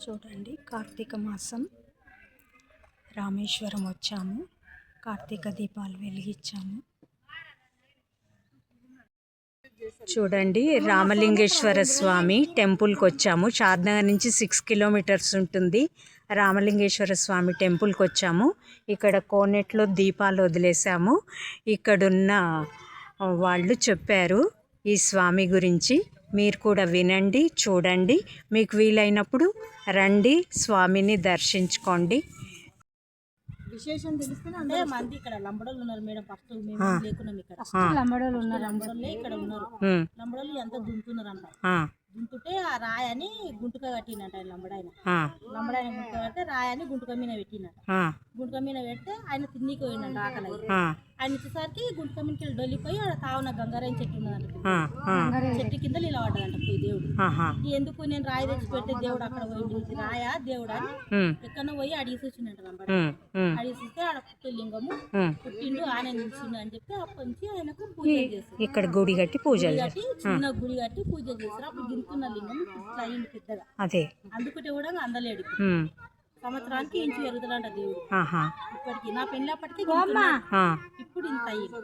చూడండి, కార్తీక మాసం రామేశ్వరం వచ్చాము. కార్తీక దీపాలు వెలిగించాము. చూడండి, రామలింగేశ్వర స్వామి టెంపుల్కి వచ్చాము. షాద్నగర్ నుంచి 6 కిలోమీటర్స్ ఉంటుంది. రామలింగేశ్వర స్వామి టెంపుల్కి వచ్చాము. ఇక్కడ కోనేట్లో దీపాలు వదిలేసాము. ఇక్కడున్న వాళ్ళు చెప్పారు ఈ స్వామి గురించి. మీరు కూడా వినండి, చూడండి. మీకు వీలైనప్పుడు రండి, స్వామిని దర్శించుకోండి. విశేషం తెలిస్తేనే అంటే మంది ఇక్కడ లంబడోళ్ళు ఉన్నారు మేడం. ఫస్ట్ మేము లేకున్నాం ఇక్కడ. లంబడోళ్ళు ఉన్నారు, లంబడోళ్ళే ఇక్కడ ఉన్నారు. లంబడోళ్ళు ఎంత దుంతున్నారంట. దుంతుంటే ఆ రాయని గుంటుక కట్టినట్ట లంబడాయన. లంబడాయన గుంటుక కడితే రాయని గుంటుక మీద పెట్టినట్ట. గుంటుక మీద పెడితే ఆయన తిన్నీకి పోయినట్టు ఆకలి. ఆయన వచ్చేసరికి గుంటుక మీదకి డొల్లిపోయి ఆడ తావున గంగారాయన చెట్టు ఉన్నదంట. గంగారాయన చెట్టు కింద నిలబడ్డదంట పోయి దేవుడు. ఎందుకు నేను రాయి తెచ్చి పెడితే దేవుడు అక్కడ పోయి రాయా దేవుడు అని ఎక్కడో పోయి అడిగి చూసిండట లంబడాయన. అడిగి చూస్తే ఆడ పుట్టిలింగము పుట్టిండు, ఆయన నిలిచిండు అని చెప్పి అప్పటి నుంచి ఆయనకు పూజ చేస్తారు. ఇక్కడ గుడి కట్టి పూజ కట్టి చిన్న గుడి కట్టి పూజ చేస్తారు. అప్పుడు గింతున్న లింగం ఇట్లా అయింది పెద్దగా. అదే అందుకుంటే కూడా అందలేడు. సంవత్సరానికి ఇంచు పెరుగుతాడంట దేవుడు. ఇప్పటికి నా పెళ్ళప్పటికి ఇప్పుడు ఇంత అయ్యింది.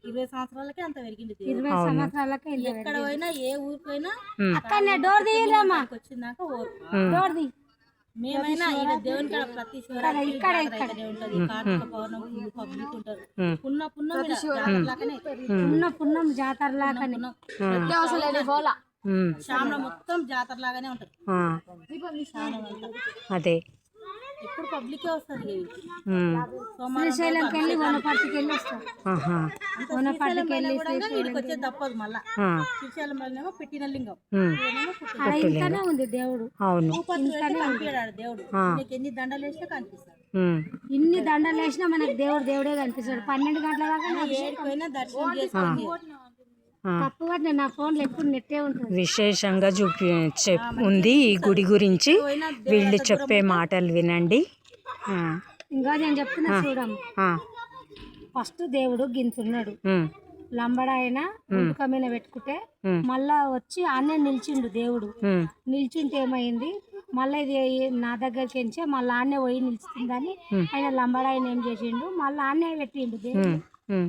20 సంవత్సరాలకే అంత పెరిగింది. 20 సంవత్సరాలకే ఎక్కడ పోయినా ఏ ఊరికి పోయినా వచ్చిందాక ఓరు మేమైనా దేవుని కాడ ప్రతి శివరాత్రి ఉంటది. కార్తీక పౌర్ణమి పబ్లిక్ ఉంటారు. పున్నం జాతర లాగానే శ్రావణ మొత్తం జాతర లాగానే ఉంటది. అదే ఎప్పుడు పబ్లికే వస్తుంది. శ్రీశైలంకి వెళ్ళి వనపర్తికి వెళ్ళి వస్తారు. వీడికి వచ్చేది తప్పదు. మళ్ళా శ్రీశైలం వల్లనేమో పెట్టిన లింగం ఇంతనే ఉంది దేవుడు. కనిపించాడు దేవుడు. నీకు ఎన్ని దండలు వేసినా కనిపిస్తాడు. ఇన్ని దండలు వేసినా మనకు దేవుడే కనిపిస్తాడు. 12 గంటల దాకా ఏడిపోయినా దర్శనం చేసుకోండి. నా ఫోన్ ఎప్పుడు నెట్టే ఉంటుంది. విశేషంగా ఉంది ఈ గుడి గురించి. వీళ్ళు చెప్పే మాటలు వినండి. ఇంకా నేను చెప్తున్నా చూడము. ఫస్ట్ దేవుడు గింతున్నాడు. లంబడాయన గుంటుక మీద పెట్టుకుంటే మళ్ళా వచ్చి ఆనే నిల్చిండు దేవుడు. నిల్చుంటే ఏమైంది, మళ్ళీ ఇది నా దగ్గరికి ఎంచే మళ్ళీ ఆనే పోయి నిలుస్తుందని ఆయన లంబడాయన ఏం చేసిండు, మళ్ళీ ఆనే పెట్టిండు దేవుడు.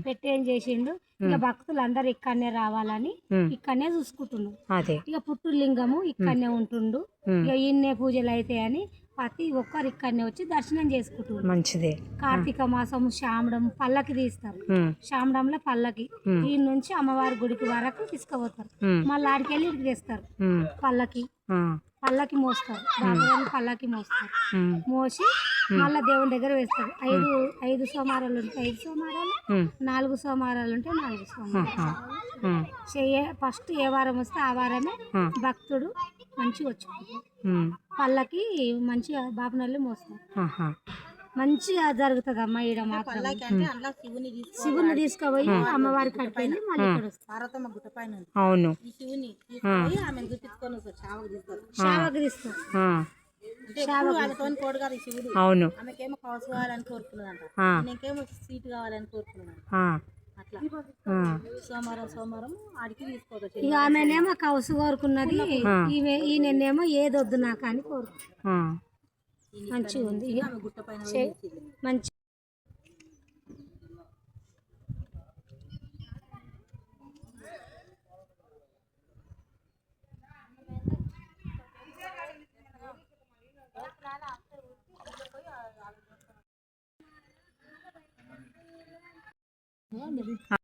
పెట్టి ఏం చేసిండు, ఇక భక్తులు అందరు ఇక్కడనే రావాలని ఇక్కడనే చూసుకుంటుండు. ఇక పుట్టు లింగము ఇక్కడనే ఉంటుండు. ఇక ఈయన్నే పూజలు అవుతాయని ప్రతి ఒక్కరు ఇక్కడనే వచ్చి దర్శనం చేసుకుంటుండ్రు. మంచిదే. కార్తీక మాసము శ్రావణం పల్లకి తీస్తారు. శ్రావణంలో పల్లకి ఈ నుంచి అమ్మవారి గుడికి వరకు తీసుకుపోతారు. మళ్ళీ ఆడికి వెళ్ళి ఇడికి తెస్తారు. పల్లకి మోస్తారు. పల్లకి మోస్తారు. మోసి మళ్ళా దేవుని దగ్గర వేస్తారు. 5 సోమవారాలు ఉంటే 5 సోమవారాలు, 4 సోమవారాలు ఉంటే 4 సోమవారాలు. ఫస్ట్ ఏ వారం వస్తే ఆ వారమే భక్తుడు మంచిగా వచ్చుకుంటారు. పల్లకి మంచిగా బాపనల్లి మోస్తారు. మంచిగా జరుగుతుంది అమ్మ. ఈడ మాత్రం శివుని తీసుకుపోయి అమ్మవారి కడిపోయింది. మళ్ళీ ఇక్కడ పార్వతమ్మ గుట్ట పైన అవును శివుని ఆమె గుర్తించుకొని శావకు తీస్తారు. కోడు కాదు శివుడు. అవును. ఆమెకేమో కౌసు కావాలని కోరుకున్నదంట, నీకేమో సీట్ కావాలని కోరుకున్నదంట. అట్లా సోమవారం ఆడికి తీసుకోవచ్చు. ఇక ఆమెనేమో కౌసు కోరుకున్నది, ఈయనేమో ఏదొద్దు నాకు అని కోరుకు. మంచిగా ఉంది. గుట్ట పైన మంచి